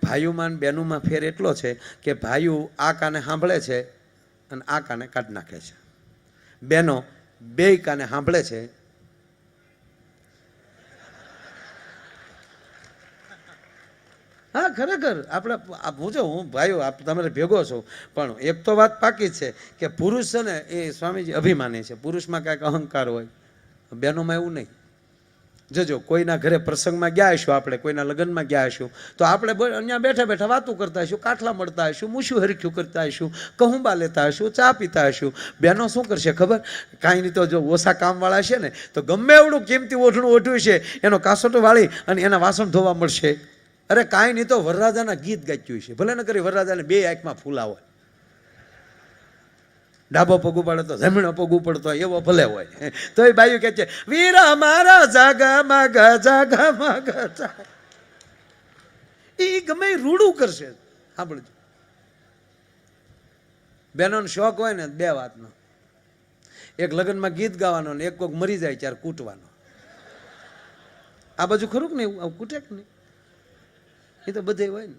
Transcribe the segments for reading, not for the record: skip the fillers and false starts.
ભાઈઓમાં અને બહેનોમાં ફેર એટલો છે કે ભાઈઓ આ કાને સાંભળે છે અને આ કાને કાઢી નાખે છે, બહેનો બે કાને સાંભળે છે હા ખરેખર આપણે પૂછો હું ભાઈઓ તમારે ભેગો છો પણ એક તો વાત પાકી છે કે પુરુષ છે ને એ સ્વામીજી અભિમાની છે, પુરુષમાં કાંઈક અહંકાર હોય, બહેનોમાં એવું નહીં. જોજો કોઈના ઘરે પ્રસંગમાં ગયા હશું, આપણે કોઈના લગ્નમાં ગયા હશું તો આપણે અહીંયા બેઠા બેઠા વાતું કરતા હશું, કાટલા મળતા હશું, મૂછું હરખ્યું કરતા હશું, કહુંબા લેતા હશું, ચા પીતા હશું. બહેનો શું કરશે ખબર? કાંઈ નહીં તો જો ઓછા કામવાળા છે ને તો ગમે એવડું કિંમતી ઓઢણું ઓઢ્યું છે એનો કાસોટો વાળી અને એના વાસણ ધોવા મળશે. અરે કાંઈ નહીં તો વરરાજાના ગીત ગાચ્યું છે, ભલે ન કરી વરરાજાને બે આંખમાં ફૂલા હોય, ડાબો પગ ઉપાડે તો જમણો પગ ઉપડતો એવો ભલે હોય તો એ બાયું કે છે વીરા મારા જાગા માગા જાગા માગા, એ ગમે રૂડું કરશે. સાંભળજો, બહેનોનો શોખ હોય ને બે વાતનો, એક લગ્નમાં ગીત ગાવાનો ને એક કોઈક મરી જાય ત્યારે કૂટવાનો. આ બાજુ ખરું કે નહીં? આવું કૂટે કે નહીં? એ તો બધે હોય ને.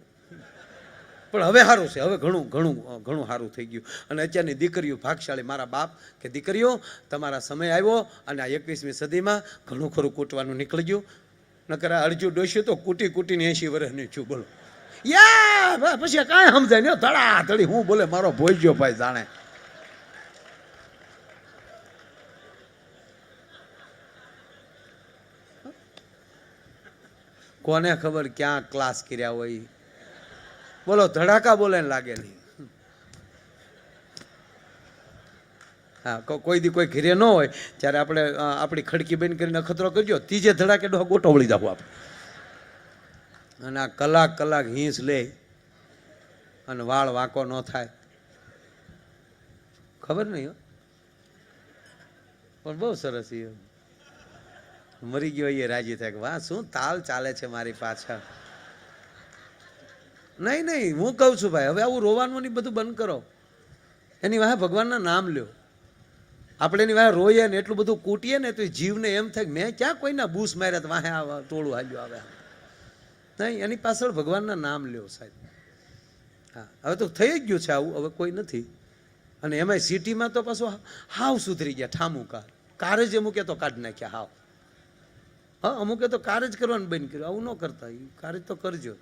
પણ હવે સારું છે, હવે ઘણું ઘણું ઘણું સારું થઈ ગયું. અને અત્યારની દીકરીઓ ભાગશાળી, મારા બાપ કે દીકરીઓ તમારા સમય આવ્યો અને આ 21મી સદીમાં ઘણું ખરું કૂટવાનું નીકળી ગયું. નકર અડજુ ડોસ્યું તો કૂટી કૂટીને 80 વર્ષની છું. બોલો યા પછી કાંઈ સમજાય ને ધડા ધડી હું બોલે મારો ભોજ્યો ભાઈ જાણે. કોને ખબર ક્યાં ક્લાસ કર્યા હોય? બોલો ધડાકા બોલે ને લાગે નહીં. હા કોઈ દી કોઈ ઘીરે ન હોય ત્યારે આપણે આપણી ખડકી બંધ કરીને અખતરો કરજો, ત્રીજે ધડાકે ગોટો વળી જાવ આપણે. અને આ કલાક કલાક હિંસ લે અને વાળ વાંકો ન થાય, ખબર નહીં પણ બહુ સરસ. એ મરી ગયો એ રાજી થાય કે વાહ શું તાલ ચાલે છે મારી પાછળ. નહીં નહીં હું કહું છું ભાઈ હવે આવું રોવાનું નહીં, બધું બંધ કરો. એની વાહે ભગવાનના નામ લ્યો. આપણે એની વાહે રોઈએ ને એટલું બધું કૂટીએ ને તો જીવને એમ થાય કે મેં ક્યાં કોઈના બૂસ માર્યા વાહે આ ટોળું હાલ્યું આવે. નહીં, એની પાછળ ભગવાનના નામ લ્યો સાહેબ. હા હવે તો થઈ જ ગયું છે આવું, હવે કોઈ નથી. અને એમાંય સિટીમાં તો પાછું હાવ સુધરી ગયા, ઠામું કાર જ અમુકે તો કાઢી નાખ્યા હાવ. હા અમુકે તો કાર જ કરવાનું બંધ કર્યું. આવું ન કરતા, કાર જ તો કરજો.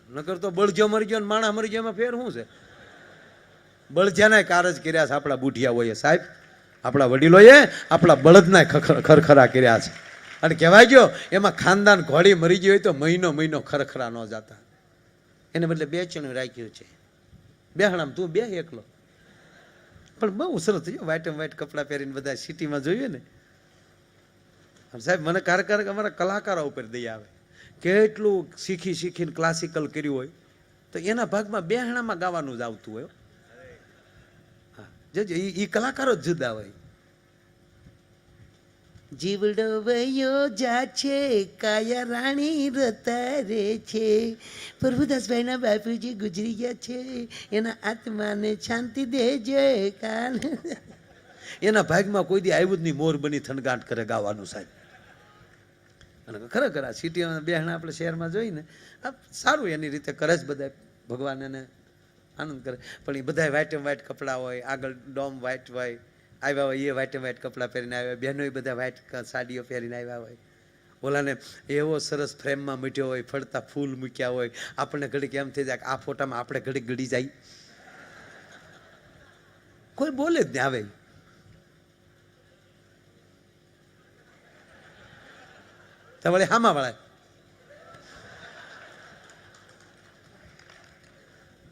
નકર તો બળજો મરી ગયો ને માણા મરી ગયો એમાં ફેર શું છે? બળજાના કાર જ કર્યા છે આપણા બુઢિયાઓએ સાહેબ, આપણા વડીલોએ આપણા બળદના ખરખરા કર્યા છે. અને કહેવાય ગયો એમાં ખાનદાન ઘોડી મરી ગઈ હોય તો મહિનો મહિનો ખરખરા ન જતા, એને બદલે બે ચણું રાખ્યું છે. બેહણામ તું બે એકલો. પણ બહુ સરસ થયો, વ્હાઈટ એન્ડ વ્હાઈટ કપડાં પહેરીને બધા સિટીમાં જોઈએ ને સાહેબ. મને ક્યારેક અમારા કલાકારો ઉપર દઈ આવે, કેટલું શીખીને ક્લાસિકલ કર્યું હોય તો એના ભાગમાં બેહણામાં ગાવાનું જ આવતું હોય. હા જોજો એ કલાકારો જ જુદા હોય. જીવડો વયો જા છે કાયા રાણી રતારે છે, પ્રભુદાસભાઈના બાપુજી ગુજરી ગયા છે, એના આત્માને શાંતિ દેજે કાન. એના ભાગમાં કોઈ દી આવ્યું જ નહીં, મોર બની થનગાંઠ કરે ગાવાનું સાહેબ. અને ખરેખર આ સિટીમાં બેહણા આપણે શહેરમાં જોઈને સારું એની રીતે કરે જ બધા, ભગવાન એને આનંદ કરે. પણ એ બધા વ્હાઈટ એન્ડ વ્હાઈટ કપડાં હોય, આગળ ડોમ વ્હાઈટ હોય, આવ્યા હોય એ વ્હાઈટ એન્ડ વ્હાઈટ કપડાં પહેરીને આવ્યા, બહેનો બધા વ્હાઈટ સાડીઓ પહેરીને આવ્યા હોય. ઓલાને એવો સરસ ફ્રેમમાં મૂક્યો હોય, ફરતા ફૂલ મૂક્યા હોય, આપણને ઘડીક એમ થઈ જાય કે આ ફોટામાં આપણે ઘડીક ગળી જાય. કોઈ બોલે જ ને આવે. વળી હામા વાળા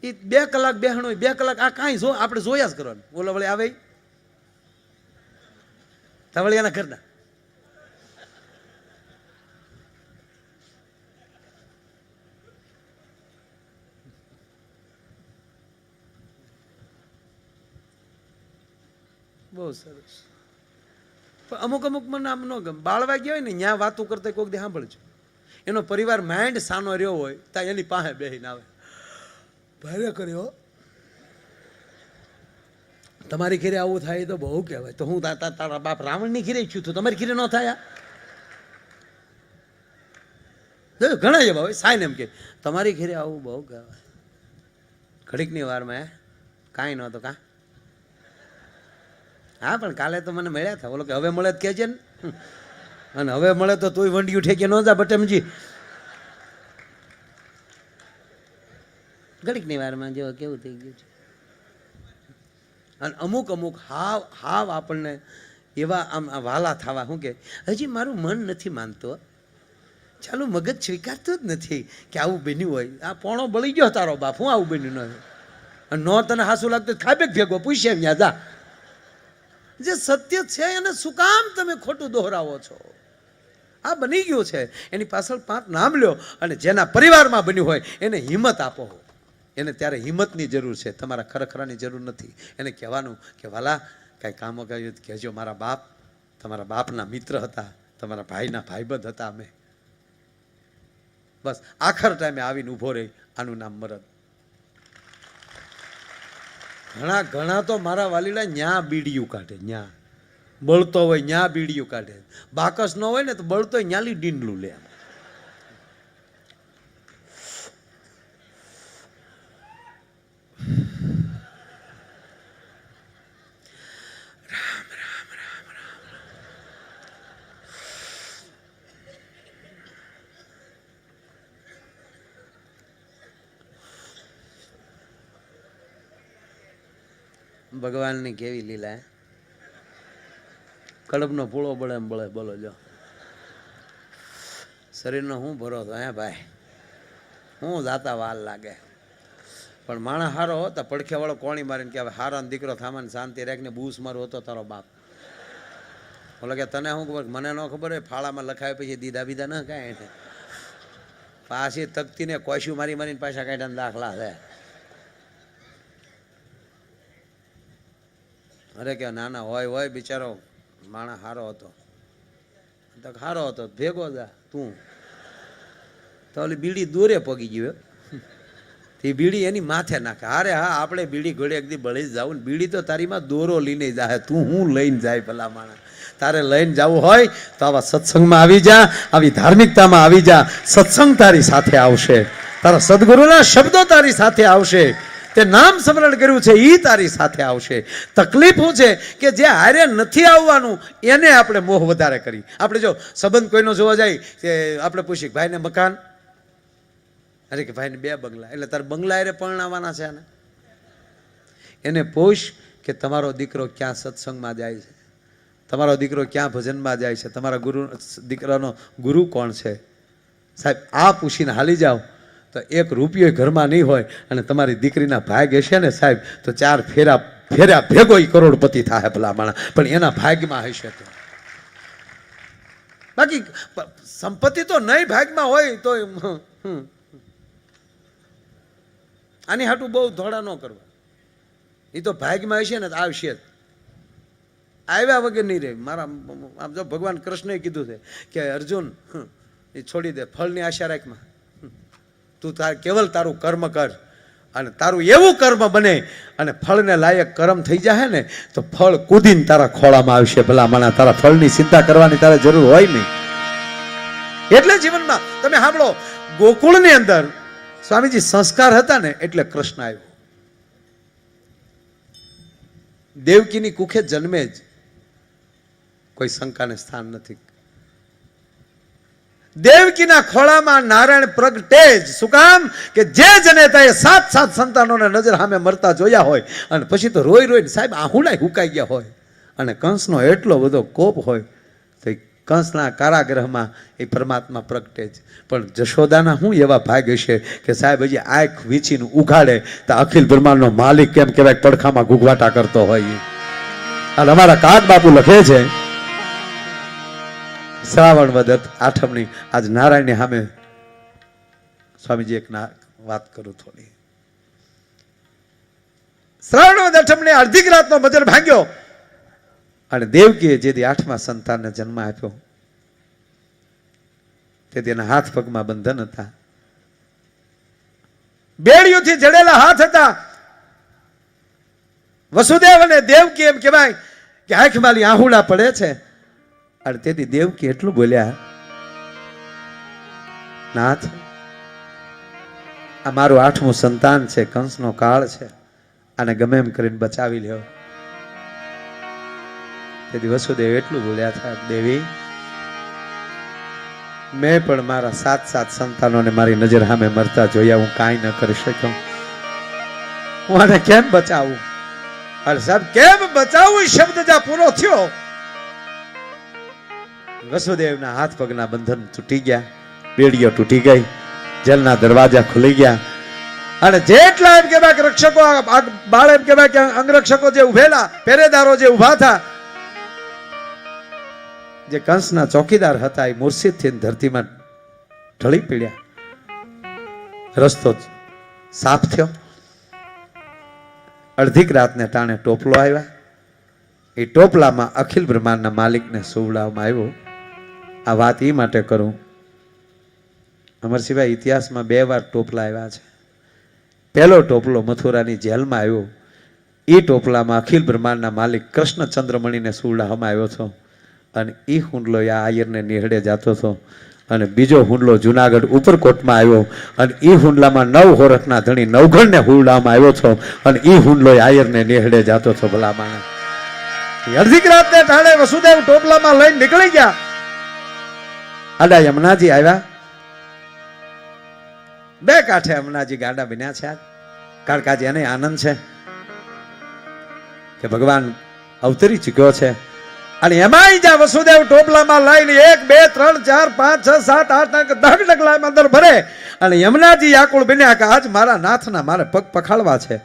એ 2 કલાક બેહણો હોય, 2 કલાક આ કાંઈ જો આપણે જોયા જ કરવાનું. ઓલા વળી આવે વળી એના ઘરના બહુ સરસ. અમુક મને આમ ન ગમે, બાળવા ગયા હોય ને ત્યાં વાતું કરતા કોઈક દે સાંભળજો, એનો પરિવાર માઇન્ડ સાનો રહ્યો હોય ત્યાં એની પાસે બેહીને આવે ભારે કર્યો તમારી ઘીરે આવું થાય તો બહુ કહેવાય. તો હું તારા બાપ રાવણની ઘીરે છું તો તમારી ઘીરે ન થાય? ઘણા એવા હોય સાઈન એમ કે તમારી ઘરે આવું બહુ કહેવાય. ઘડીકની વારમાં કાંઈ નહોતો કાં? હા પણ કાલે તો મને મળ્યા હતા. બોલો કે હવે મળે તો કહેજે ને. અને હવે મળે તો તુંય વંડિયું ઠેકે ન જા બટમજી. ઘડીકની વારમાં જો કેવું થઈ ગયું છે. અને અમુક અમુક હાવ હાવ આપણને એવા આમ વાલા થવા શું કે હજી મારું મન નથી માનતો, ચાલુ મગજ સ્વીકારતું જ નથી કે આવું બન્યું હોય. આ પોણો બળી ગયો તારો બાપ, હું આવું બન્યું ન અને ન તને હાસું લાગતું ખાબે ભેગો પૂછે ત્યાં જા. જે સત્ય છે એને શું કામ તમે ખોટું દોહરાવો છો? આ બની ગયું છે એની પાછળ 5 નામ લ્યો અને જેના પરિવારમાં બન્યું હોય એને હિંમત આપો. એને ત્યારે હિંમતની જરૂર છે, તમારા ખરેખરાની જરૂર નથી. એને કહેવાનું કે વાલા કાંઈ કામ કર્યું કહેજો, મારા બાપ તમારા બાપના મિત્ર હતા, તમારા ભાઈના ભાઈબંધ હતા અમે. બસ આખર ટાઈમે આવીને ઊભો રહી, આનું નામ મરદ. ઘણા ઘણા તો મારા વાલીડા ન્યા બીડીયું કાઢે, ન્યા બળતો હોય ન્યા બીડીયું કાઢે. બાકસ ન હોય ને તો બળતો હોય ન્યાલી ડીંડલું લે. ભગવાનની કેવી લીલા. કડબનો પૂળો બળે એમ બળે. બોલો જો શરીરનો હું ભરોસો હે ભાઈ, હું જાતા વાર લાગે. પણ માણસ હારો હોતા પડખે વાળો કોણી મારીને કે હવે હારાનો દીકરો થામાને શાંતિ રાખીને બૂસ મારો હતો તારો બાપ. બોલો કે તને શું ખબર? મને ન ખબર હોય. ફાળામાં લખાય પછી દીધા બીધા ન કાંઈ એને પાછી તકતીને કોશ્યું મારી મારીને પાછા કાઢ્યાના દાખલા છે. અરે કે નાના હોય હોય બિચારો માણસ હારો હતો. હારો હતો ભેગો જા તું તો ઓલી બીડી દોરે પગી ગયો. એ બીડી એની માથે નાખે. અરે હા આપણે બીડી ઘોડે એકદી બળી જ જાવું ને. બીડી તો તારીમાં દોરો લઈને જાય. તું હું લઈને જાય ભલા માણસ? તારે લઈને જવું હોય તો આવા સત્સંગમાં આવી જા, આવી ધાર્મિકતામાં આવી જા. સત્સંગ તારી સાથે આવશે, તારા સદગુરુના શબ્દો તારી સાથે આવશે, તે નામ સ્મરણ કર્યું છે એ તારી સાથે આવશે. તકલીફ શું છે કે જે હારે નથી આવવાનું એને આપણે મોહ વધારે કરી. આપણે જો સંબંધ કોઈનો જોવા જાય કે આપણે પૂછીએ ભાઈને મકાન, અરે કે ભાઈને 2 બંગલા, એટલે તારે બંગલા હારે પરણાવવાના છે. એને પૂછ કે તમારો દીકરો ક્યાં સત્સંગમાં જાય છે, તમારો દીકરો ક્યાં ભજનમાં જાય છે, તમારા દીકરાનો ગુરુ કોણ છે. સાહેબ આ પૂછીને હાલી જાઓ તો 1 રૂપિયો ઘરમાં નહીં હોય અને તમારી દીકરીના ભાગ હશે ને સાહેબ તો 4 ફેરા ભેગો કરોડપતિ થાય ભલા માણસ. પણ એના ભાગમાં હશે તો. બાકી સંપત્તિ તો નહીં ભાગમાં હોય તો આની હાટું બહુ ધોળા ન કરવા. એ તો ભાગમાં હશે ને તો આવશે જ, આવ્યા વગર નહીં રહે. મારા આમ જો ભગવાન કૃષ્ણએ કીધું છે કે અર્જુન એ છોડી દે, ફળની આશા રાખમાં. તું કેવલ તારું કર્મ કર અને તારું એવું કર્મ બને અને ફળને લાયક કર્મ થઈ જાય ને તો ફળ કૂદીને તારા ખોળામાં આવશે ભલા માણા. તારા ફળની ચિંતા કરવાની તારે જરૂર હોય નહીં. એટલે જીવનમાં તમે સાંભળો, ગોકુળની અંદર સ્વામીજી સંસ્કાર હતા ને એટલે કૃષ્ણ આવ્યો. દેવકીની કુખે જન્મે જ કોઈ શંકાને સ્થાન નથી. દેવકીના ખોળામાં નારાયણ પ્રગટે જ. શું કામ? કે જે જનેતાએ 7 સંતાનોને નજર સામે મરતા જોયા હોય અને પછી તો રોઈ રોઈને સાહેબ આહુડાય હુકાઈ ગયા હોય અને કંસનો એટલો બધો કોપ હોય તો કંસના કારાગૃહમાં એ પરમાત્મા પ્રગટે જ. પણ જશોદાના શું એવા ભાગ હશે કે સાહેબ હજી આંખ વીંચીને ઉઘાડે તો અખિલ બ્રહ્માંડનો માલિક કેમ કહેવાય પડખામાં ગુગવાટા કરતો હોય. અને અમારા કાક બાપુ લખે છે શ્રાવણ વદ 8મની આજ નારાયણની સામે સ્વામીજી એક વાત કરું થોડી. શ્રાવણ વદ 8મની અડધી રાતનો મજર ભાંગ્યો અને દેવકીએ જેથી 8મા સંતાનને જન્મ આપ્યો તેથી એના હાથ પગમાં બંધન હતા, બેડીઓથી જડેલા હાથ હતા. વસુદેવ અને દેવકી એમ કહેવાય કે આંખમાંથી આહુડા પડે છે. અને તેથી દેવકી એટલું બોલ્યા નાથ, આ મારું 8મું સંતાન છે, કંસનો કાળ છે, આને ગમે એમ કરીને બચાવી લ્યો. તેથી વસુદેવ એટલું બોલ્યા હતા, દેવી, મેં પણ મારા 7 સંતાનોને મારી નજર સામે મરતા જોયા, હું કાંઈ ન કરી શક્યો. હું આને કેમ બચાવું? અરે સાહેબ, કેમ બચાવું? શબ્દ જ્યાં પૂરો થયો, વસુદેવના હાથ પગના બંધન તૂટી ગયા, બેડીઓ તૂટી ગઈ, જેલના દરવાજા ખુલી ગયા. અને જેટલા એમ કહેવાય કે રક્ષકો, બાળ એમ કહેવાય કે અંગરક્ષકો જે ઉભેલા, પહેરેદારો જે ઉભા હતા, જે કંસના ચોકીદાર હતા, એ મૂર્છિતથી ધરતીમાં ઢળી પીડ્યા. રસ્તો સાફ થયો. અડધીક રાતને ટાણે ટોપલો આવ્યા. એ ટોપલામાં અખિલ બ્રહ્માંડના માલિકને સુવડાવવામાં આવ્યો. આ વાત એ માટે કરું, અમરસિંહભાઈ, ઇતિહાસમાં 2 વાર ટોપલા આવ્યા છે. પહેલો ટોપલો મથુરાની જેલમાં આવ્યો. એ ટોપલામાં અખિલ બ્રહ્માંડના માલિક કૃષ્ણ ચંદ્રમણીને સુવડાવવામાં આવ્યો હતો. અને એ હુંડલો આ આયરને નિહળે જતો હતો. અને બીજો હુંડલો જુનાગઢ ઉપરકોટમાં આવ્યો. અને એ હુંડલામાં 9 હોરઠના ધણી નવઘણને હુંડલામાં આવ્યો હતો. અને એ હુંડલો આયરને નિહળે જતો હતો. ભલા માણસ, અડધીક રાતને ટાણે વસુદેવ ટોપલામાં લઈને નીકળી ગયા. આડા યમુનાજી આવ્યા. 2 કાંઠે યમુનાજી ગાડા બન્યા છે. કારણ કે આજે એને આનંદ છે કે ભગવાન અવતરી ચૂક્યો છે. અને એમાંય જ્યાં વસુદેવ ટોપલામાં લઈને 1 2 3 4 5 6 7 8 9 10 ડગલા અંદર ભરે. અને યમુનાજી વ્યાકુળ બન્યા કે આજ મારા નાથના મારે પગ પખાડવા છે.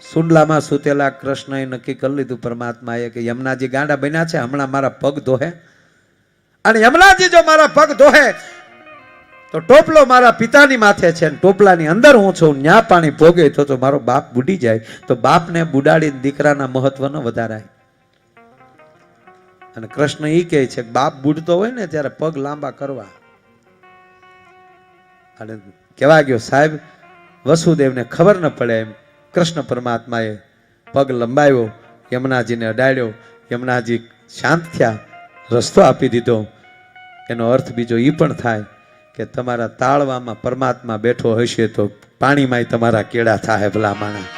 સુંડલામાં સુતેલા કૃષ્ણએ નક્કી કરી લીધું પરમાત્માએ કે યમુનાજી ગાંડા બન્યા છે, હમણાં મારા પગ ધોહે. અને યમુનાજી જો મારા પગ ધોહે તો ટોપલો મારા પિતાની માથે છે, ટોપલાની અંદર હું છું, ન્યા પાણી ભોગે તો મારો બાપ બુડી જાય. તો બાપને બુડાડીને દીકરાના મહત્વ ન વધારાય. અને કૃષ્ણ એ કહે છે કે બાપ બુડતો હોય ને ત્યારે પગ લાંબા કરવા. અને કહેવા ગયો, સાહેબ, વસુદેવને ખબર ન પડે એમ કૃષ્ણ પરમાત્માએ પગ લંબાવ્યો, યમુનાજીને અડાડ્યો. યમુનાજી શાંત થયા, રસ્તો આપી દીધો. એનો અર્થ બીજો એ પણ થાય કે તમારા તાળવામાં પરમાત્મા બેઠો હશે તો પાણીમાંય તમારા કેળા થાય. ભલા માણા,